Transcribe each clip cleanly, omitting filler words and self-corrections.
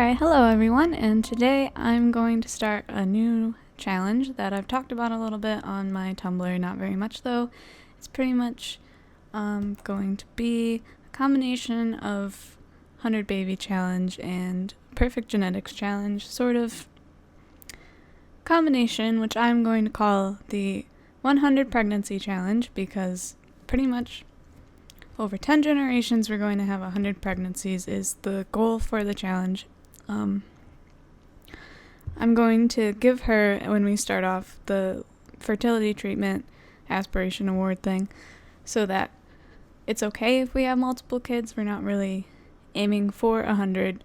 Alright, hello everyone, and today I'm going to start a new challenge that I've talked about a little bit on my Tumblr, not very much though. It's pretty much going to be a combination of 100 baby challenge and perfect genetics challenge, sort of combination, which I'm going to call the 100 pregnancy challenge, because pretty much over 10 generations we're going to have 100 pregnancies is the goal for the challenge. I'm going to give her, when we start off, the fertility treatment aspiration award thing, so that it's okay if we have multiple kids. We're not really aiming for 100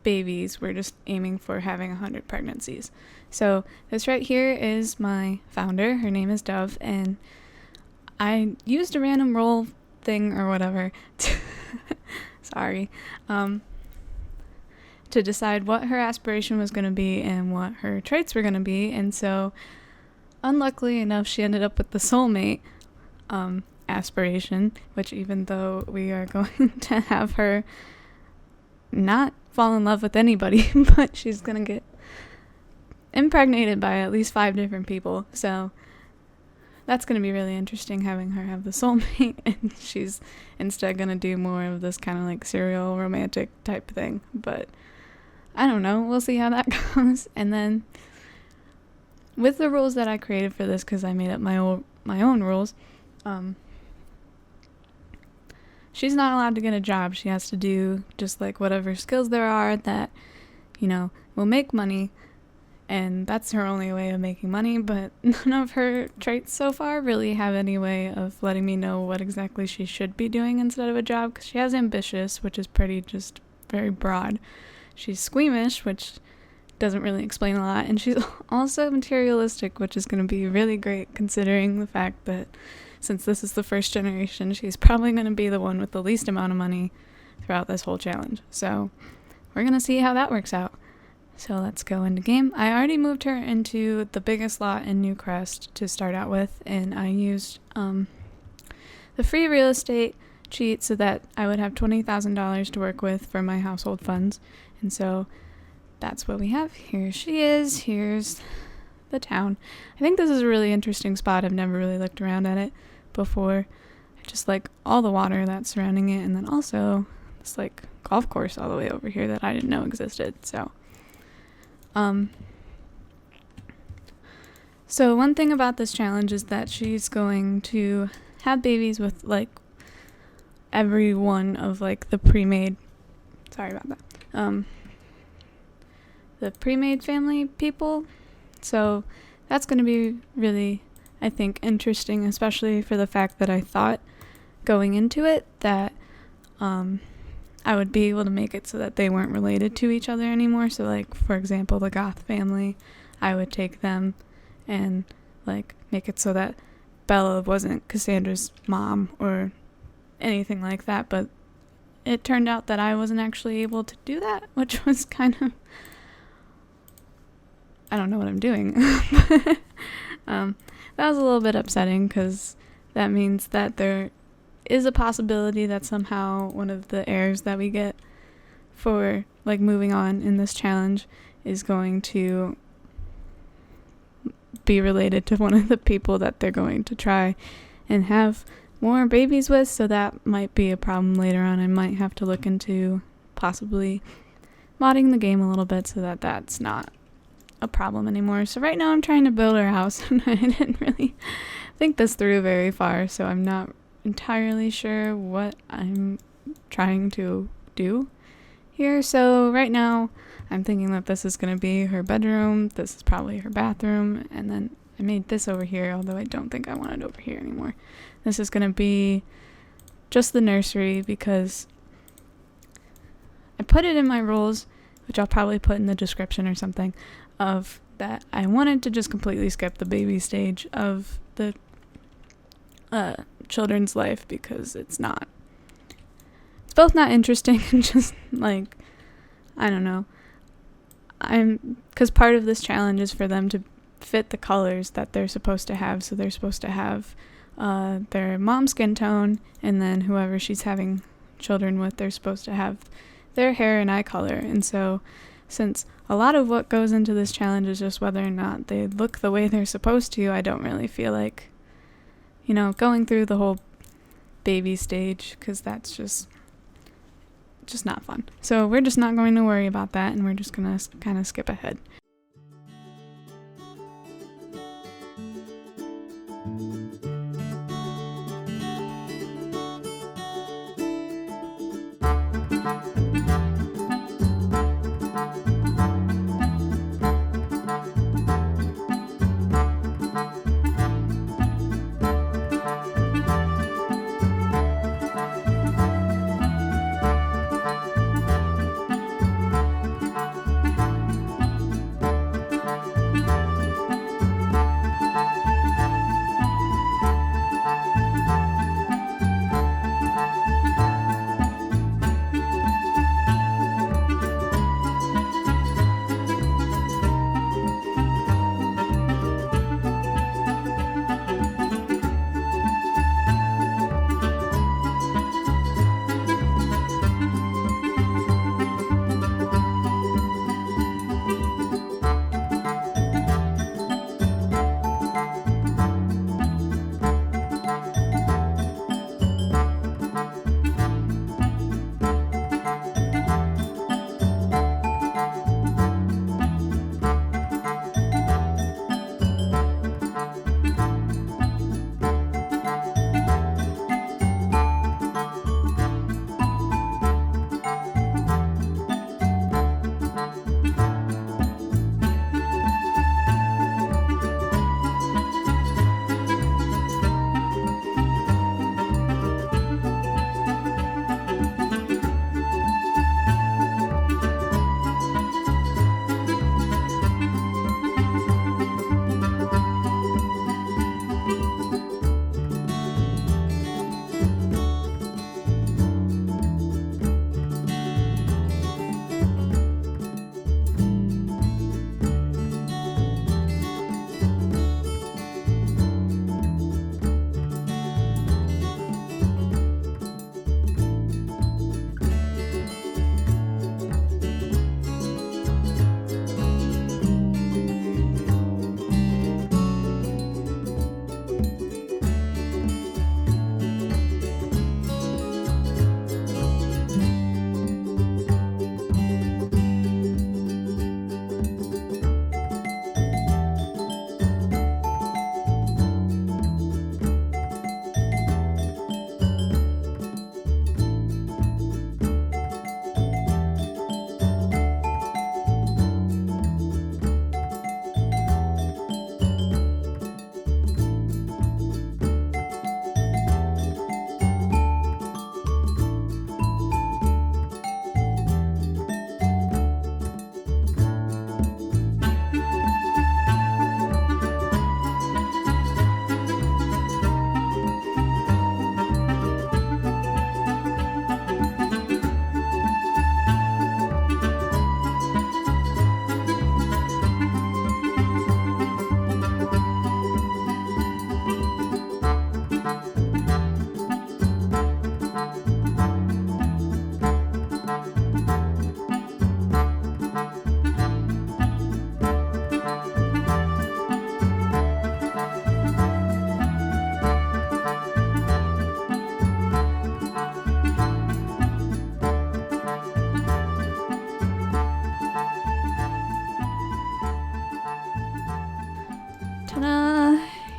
babies, we're just aiming for having 100 pregnancies. So this right here is my founder. Her name is Dove, and I used a random roll thing or whatever sorry to decide what her aspiration was going to be and what her traits were going to be. And so unluckily enough, she ended up with the soulmate aspiration, which, even though we are going to have her not fall in love with anybody, but she's going to get impregnated by at least 5 different people. So that's going to be really interesting, having her have the soulmate, and she's instead going to do more of this kind of like serial romantic type thing. But I don't know, we'll see how that goes. And then with the rules that I created for this, because I made up my own rules, she's not allowed to get a job. She has to do just like whatever skills there are that, you know, will make money. And that's her only way of making money, but none of her traits so far really have any way of letting me know what exactly she should be doing instead of a job, because she has ambitious, which is pretty just very broad. She's squeamish, which doesn't really explain a lot, and she's also materialistic, which is going to be really great considering the fact that since this is the first generation, she's probably going to be the one with the least amount of money throughout this whole challenge. So we're going to see how that works out. So let's go into game. I already moved her into the biggest lot in Newcrest to start out with, and I used the free real estate cheat so that I would have $20,000 to work with for my household funds. And so that's what we have. Here she is. Here's the town. I think this is a really interesting spot. I've never really looked around at it before. I just like all the water that's surrounding it, and then also this like golf course all the way over here that I didn't know existed. So one thing about this challenge is that she's going to have babies with like every one of like the premade, sorry about that, the premade family people. So that's going to be really, I think, interesting, especially for the fact that I thought going into it that I would be able to make it so that they weren't related to each other anymore. So like, for example, the Goth family, I would take them and like make it so that Bella wasn't Cassandra's mom or anything like that. But it turned out that I wasn't actually able to do that, which was kind of, I don't know what I'm doing. That was a little bit upsetting, because that means that there is a possibility that somehow one of the heirs that we get for like moving on in this challenge is going to be related to one of the people that they're going to try and have more babies with. So that might be a problem later on. I might have to look into possibly modding the game a little bit so that that's not a problem anymore. So right now I'm trying to build our house, and I didn't really think this through very far, so I'm not entirely sure what I'm trying to do here. So right now I'm thinking that this is going to be her bedroom, this is probably her bathroom, and then I made this over here, although I don't think I want it over here anymore. This is going to be just the nursery, because I put it in my rules, which I'll probably put in the description or something, of that I wanted to just completely skip the baby stage of the children's life, because it's both not interesting and just like, I don't know, because part of this challenge is for them to fit the colors that they're supposed to have. So they're supposed to have their mom's skin tone, and then whoever she's having children with, they're supposed to have their hair and eye color. And so since a lot of what goes into this challenge is just whether or not they look the way they're supposed to, I don't really feel like, going through the whole baby stage, because that's just not fun. So we're just not going to worry about that, and we're just going to kind of skip ahead.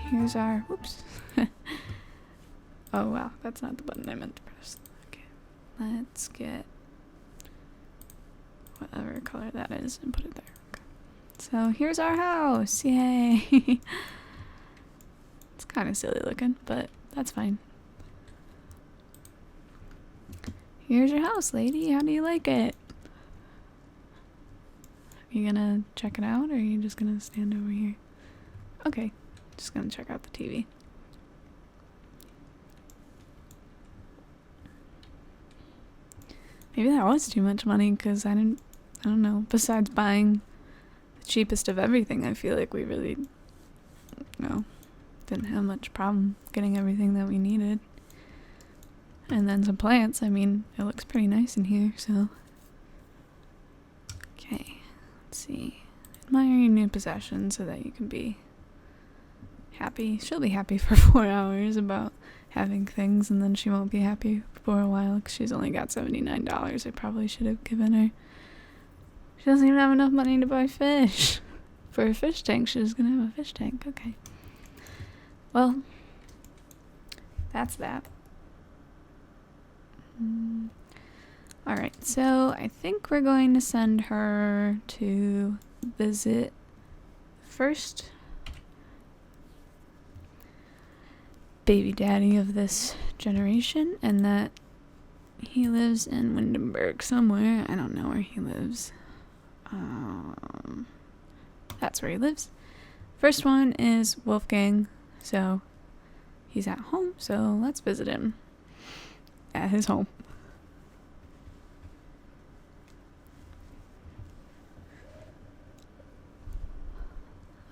Here's our, whoops. Oh wow, that's not the button I meant to press. Okay, let's get whatever color that is and put it there. Okay. So here's our house, yay! It's kind of silly looking, but that's fine. Here's your house, lady. How do you like it? Are you gonna check it out, or are you just gonna stand over here? Okay, just gonna check out the TV. Maybe that was too much money, because I don't know, besides buying the cheapest of everything, I feel like we really, didn't have much problem getting everything that we needed. And then some plants, I mean, it looks pretty nice in here, so see. Admire your new possession so that you can be happy. She'll be happy for 4 hours about having things, and then she won't be happy for a while because she's only got $79. I probably should have given her. She doesn't even have enough money to buy fish. For a fish tank, she's gonna have a fish tank. Okay. Well, that's that. Alright, so I think we're going to send her to visit first baby daddy of this generation, and that he lives in Windenburg somewhere. I don't know where he lives. That's where he lives. First one is Wolfgang, so he's at home, so let's visit him at his home.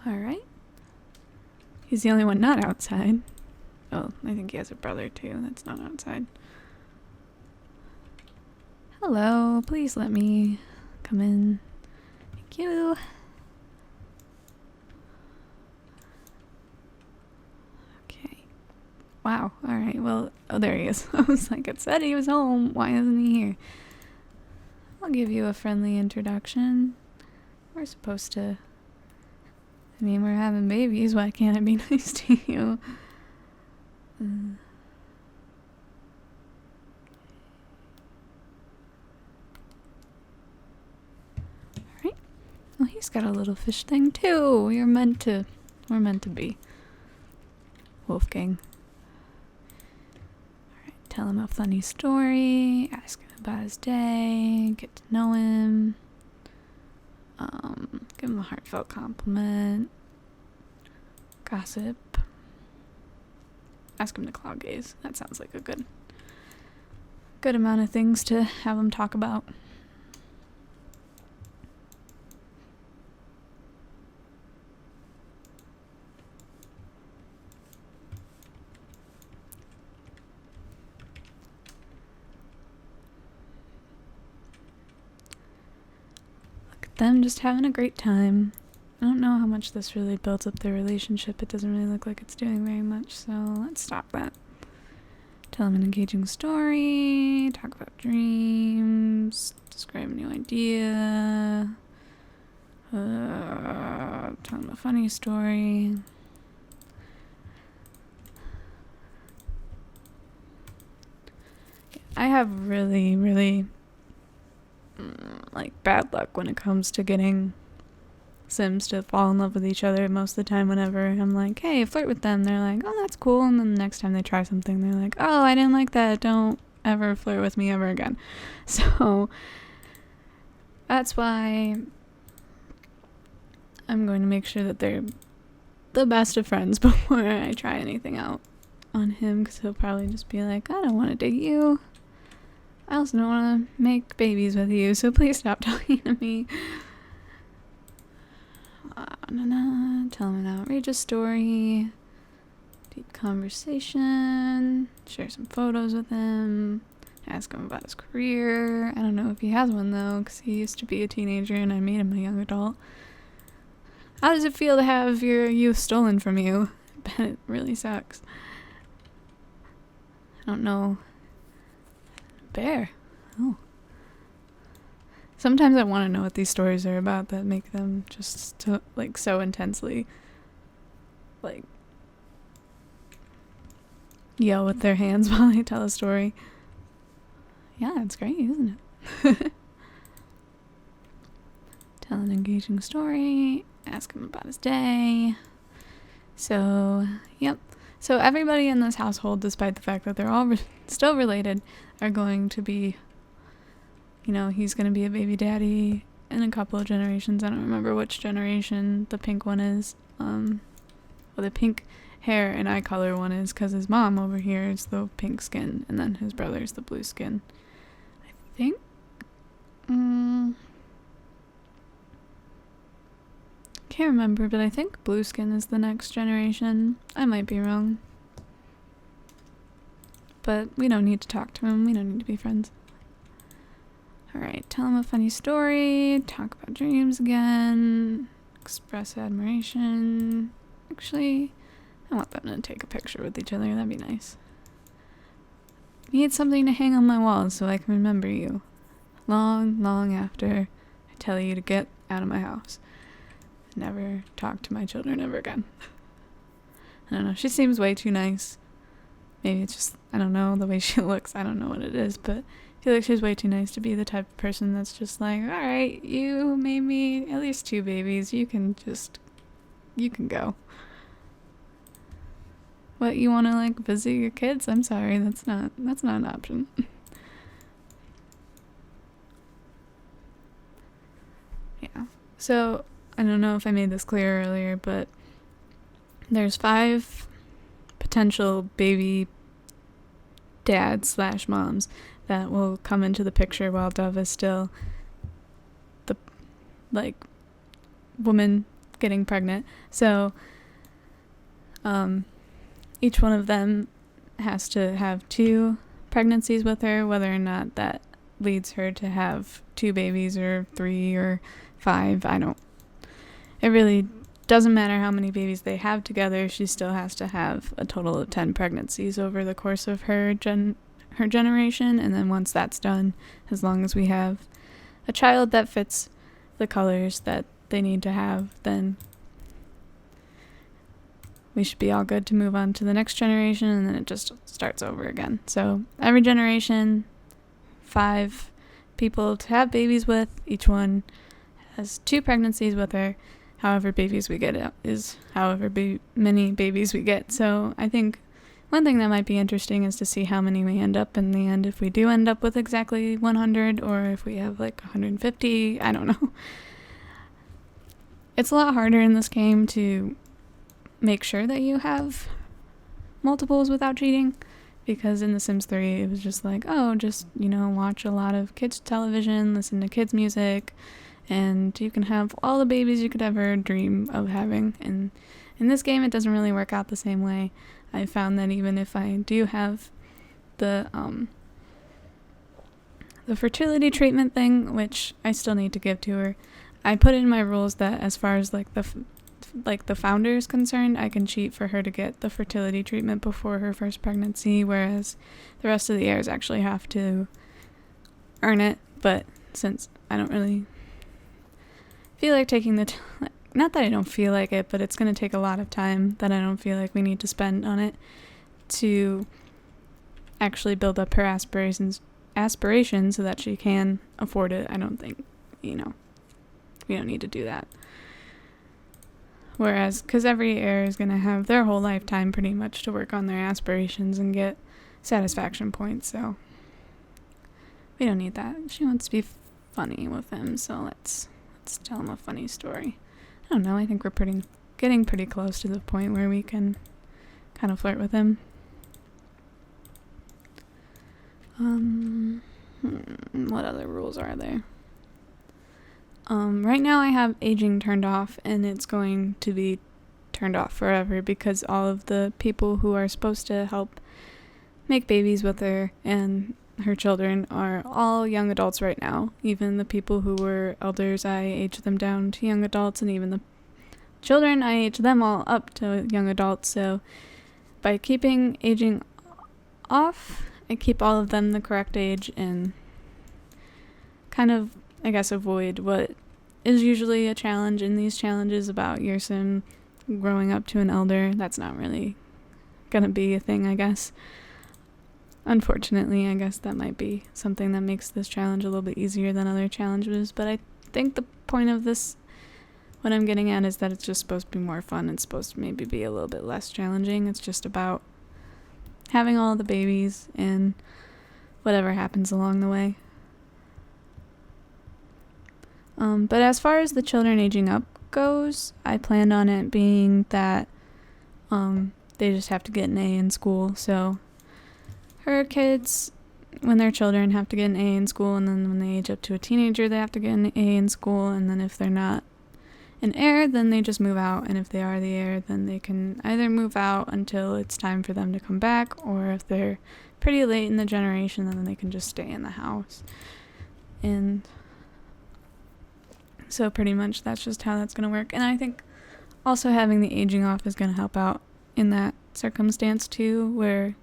Alright. He's the only one not outside. Oh, I think he has a brother too that's not outside. Hello, please let me come in. Thank you. Okay. Wow, alright, well, oh, there he is. I was like, it said he was home. Why isn't he here? I'll give you a friendly introduction. We're supposed to... I mean, we're having babies. Why can't I be nice to you? Alright. Well, he's got a little fish thing too. We're meant to be. Wolfgang. Alright, tell him a funny story. Ask him about his day. Get to know him. Give him a heartfelt compliment. Gossip. Ask him to cloud gaze. That sounds like a good amount of things to have him talk about. Them just having a great time. I don't know how much this really builds up their relationship. It doesn't really look like it's doing very much, so let's stop that. Tell them an engaging story, talk about dreams, describe a new idea, tell them a funny story. I have really like bad luck when it comes to getting Sims to fall in love with each other. Most of the time whenever I'm like, hey, flirt with them, they're like, oh, that's cool, and then the next time they try something, they're like, oh, I didn't like that, don't ever flirt with me ever again. So that's why I'm going to make sure that they're the best of friends before I try anything out on him, because he'll probably just be like, I don't want to date you. I also don't want to make babies with you, so please stop talking to me. Tell him an outrageous story. Deep conversation. Share some photos with him. Ask him about his career. I don't know if he has one though, because he used to be a teenager and I made him a young adult. How does it feel to have your youth stolen from you? I bet it really sucks. I don't know. Bear. Oh. Sometimes I want to know what these stories are about that make them just so intensely yell with their hands while they tell a story. Yeah, it's great, isn't it? Tell an engaging story. Ask him about his day. So, yep. So everybody in this household, despite the fact that they're all still related, are going to be, he's going to be a baby daddy in a couple of generations. I don't remember which generation the pink one is. Well, the pink hair and eye color one is, because his mom over here is the pink skin, and then his brother's the blue skin. I think. Can't remember, but I think blue skin is the next generation. I might be wrong. But we don't need to talk to him. We don't need to be friends. Alright, tell them a funny story, talk about dreams again, express admiration. Actually, I want them to take a picture with each other, that'd be nice. Need something to hang on my wall so I can remember you. Long, long after I tell you to get out of my house. Never talk to my children ever again. I don't know, she seems way too nice. Maybe it's just, I don't know, the way she looks, I don't know what it is, but I feel like she's way too nice to be the type of person that's just like, alright, you made me at least 2 babies, you can go. What, you want to like visit your kids? I'm sorry, that's not an option. Yeah. So, I don't know if I made this clear earlier, but there's 5 potential baby dads / moms that will come into the picture while Dove is still the woman getting pregnant. So each one of them has to have 2 pregnancies with her, whether or not that leads her to have 2 babies or 3 or 5. It really doesn't matter how many babies they have together. She still has to have a total of 10 pregnancies over the course of her generation, and then once that's done, as long as we have a child that fits the colors that they need to have, then we should be all good to move on to the next generation, and then it just starts over again. So every generation, 5 people to have babies with. Each one has 2 pregnancies with her. However babies we get is however many babies we get. So I think one thing that might be interesting is to see how many we end up in the end, if we do end up with exactly 100 or if we have like 150. I don't know. It's a lot harder in this game to make sure that you have multiples without cheating, because in The Sims 3 it was just like, just watch a lot of kids television, listen to kids music, and you can have all the babies you could ever dream of having. And in this game it doesn't really work out the same way. I found that even if I do have the fertility treatment thing, which I still need to give to her, I put in my rules that as far as the founder is concerned, I can cheat for her to get the fertility treatment before her first pregnancy, whereas the rest of the heirs actually have to earn it. But since I don't really feel like taking not that I don't feel like it, but it's going to take a lot of time that I don't feel like we need to spend on it to actually build up her aspirations so that she can afford it. I don't think, we don't need to do that. Whereas, because every heir is going to have their whole lifetime pretty much to work on their aspirations and get satisfaction points, so we don't need that. She wants to be funny with him, so let's tell him a funny story. I don't know, I think we're getting pretty close to the point where we can kind of flirt with him. What other rules are there? Right now I have aging turned off, and it's going to be turned off forever because all of the people who are supposed to help make babies with her and her children are all young adults right now. Even the people who were elders, I aged them down to young adults, and even the children, I aged them all up to young adults. So by keeping aging off, I keep all of them the correct age and kind of, I guess, avoid what is usually a challenge in these challenges about your sim growing up to an elder. That's not really gonna be a thing, I guess. Unfortunately, I guess that might be something that makes this challenge a little bit easier than other challenges, but I think the point of this, what I'm getting at, is that it's just supposed to be more fun. It's supposed to maybe be a little bit less challenging. It's just about having all the babies and whatever happens along the way. But as far as the children aging up goes, I planned on it being that they just have to get an A in school. So her kids, when they're children, have to get an A in school, and then when they age up to a teenager, they have to get an A in school, and then if they're not an heir, then they just move out, and if they are the heir, then they can either move out until it's time for them to come back, or if they're pretty late in the generation, then they can just stay in the house. And so pretty much that's just how that's going to work. And I think also having the aging off is going to help out in that circumstance too, where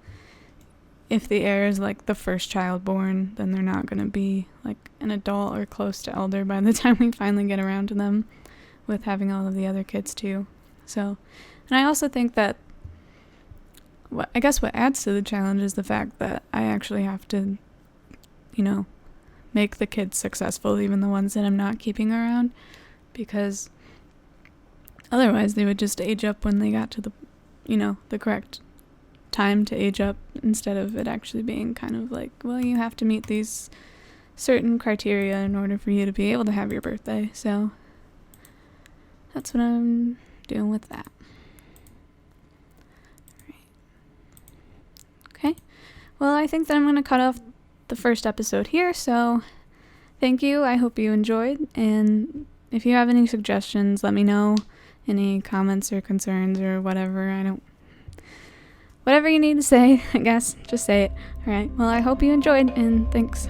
if the heir is like the first child born, then they're not going to be like an adult or close to elder by the time we finally get around to them, with having all of the other kids too. So, and I also think that what adds to the challenge is the fact that I actually have to, make the kids successful, even the ones that I'm not keeping around, because otherwise they would just age up when they got to the correct time to age up, instead of it actually being kind of like, well, you have to meet these certain criteria in order for you to be able to have your birthday. So that's what I'm doing with that. Okay, well, I think that I'm going to cut off the first episode here, so thank you. I hope you enjoyed, and if you have any suggestions, let me know. Any comments or concerns or whatever, whatever you need to say, I guess, just say it. Alright, well, I hope you enjoyed, and thanks.